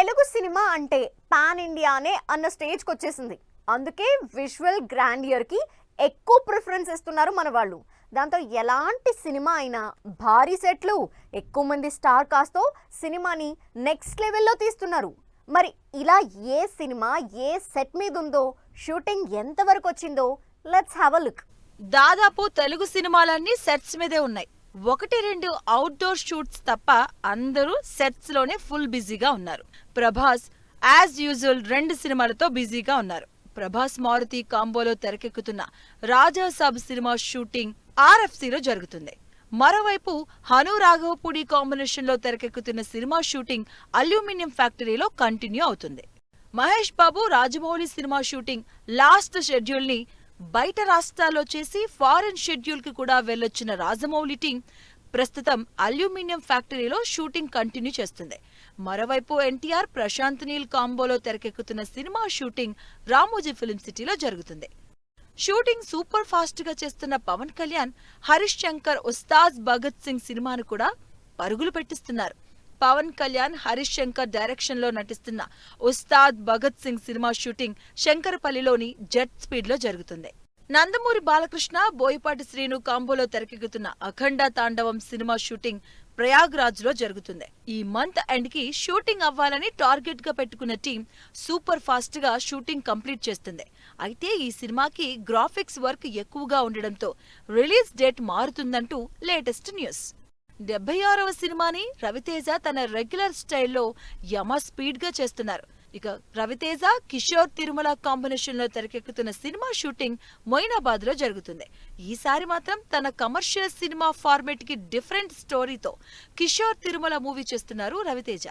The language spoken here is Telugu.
తెలుగు సినిమా అంటే పాన్ ఇండియానే అన్న స్టేజ్కి వచ్చేసింది. అందుకే విజువల్ గ్రాండియర్కి ఎక్కువ ప్రిఫరెన్స్ ఇస్తున్నారు మన వాళ్ళు. దాంతో ఎలాంటి సినిమా అయినా భారీ సెట్లు, ఎక్కువ మంది స్టార్ కాస్ట్తో సినిమాని నెక్స్ట్ లెవెల్లో తీస్తున్నారు. మరి ఇలా ఏ సినిమా ఏ సెట్ మీద ఉందో, షూటింగ్ ఎంతవరకు వచ్చిందో లెట్స్ హ్యావ్ అ లుక్. దాదాపు తెలుగు సినిమాలన్నీ సెట్స్ మీదే ఉన్నాయి. 1-2 అవుట్డోర్ షూట్స్ తప్ప అందరూ సెట్స్ లోనే ఫుల్ బిజీగా ఉన్నారు. ప్రభాస్ యాజ్ యూజువల్ 2 సినిమాలతో బిజీగా ఉన్నారు. ప్రభాస్ మారుతి కాంబోలో తెరకెక్కుతున్న రాజా సాబ్ సినిమా షూటింగ్ RFCలో జరుగుతుంది. మరోవైపు హను రాఘవపూడి కాంబినేషన్ లో తెరకెక్కుతున్న సినిమా షూటింగ్ అల్యూమినియం ఫ్యాక్టరీలో కంటిన్యూ అవుతుంది. Mahesh Babu Rajamouli cinema shooting last schedule ని బయట రాష్ట్రాల్లో చేసి ఫారెన్ షెడ్యూల్ కి కూడా వెళ్లొచ్చిన రాజమౌళి టీం ప్రస్తుతం అల్యూమినియం ఫ్యాక్టరీలో షూటింగ్ కంటిన్యూ చేస్తుంది. మరోవైపు ఎన్టీఆర్ ప్రశాంత్ నీల్ కాంబోలో తెరకెక్కుతున్న సినిమా షూటింగ్ రామోజీ ఫిలిం సిటీలో జరుగుతుంది. షూటింగ్ సూపర్ ఫాస్ట్ గా చేస్తున్న పవన్ కళ్యాణ్, హరీష్ శంకర్ ఉస్తాద్ భగత్ సింగ్ సినిమాను కూడా పరుగులు పెట్టిస్తున్నారు. పవన్ కళ్యాణ్, హరీష్ శంకర్ డైరెక్షన్ లో నటిస్తున్న Ustaad Bhagat Singh cinema shooting శంకరపల్లిలోని jet speed లో జరుగుతుంది. నందమూరి బాలకృష్ణ, బోయపాటి శ్రీను కాంబోలో తెరకెక్కుతున్న అఖండ తాండవం సినిమా షూటింగ్ ప్రయాగ్రాజ్ లో జరుగుతుంది. ఈ మంత్ ఎండ్ కి షూటింగ్ అవ్వాలని టార్గెట్ గా పెట్టుకున్న టీం సూపర్ ఫాస్ట్ గా షూటింగ్ కంప్లీట్ చేస్తుంది. అయితే ఈ సినిమాకి గ్రాఫిక్స్ వర్క్ ఎక్కువగా ఉండడంతో రిలీజ్ డేట్ మారుతుందంటూ లేటెస్ట్ న్యూస్. 76వ సినిమాని రవితేజ తన రెగ్యులర్ స్టైల్లో యమ స్పీడ్ గా చేస్తున్నారు. ఇక రవితేజ, కిషోర్ తిరుమల కాంబినేషన్ లో తెరకెక్కుతున్న సినిమా షూటింగ్ మొయినాబాద్ లో జరుగుతుంది. ఈసారి మాత్రం తన కమర్షియల్ సినిమా ఫార్మేట్ కి డిఫరెంట్ స్టోరీతో కిషోర్ తిరుమల మూవీ చేస్తున్నారు రవితేజ.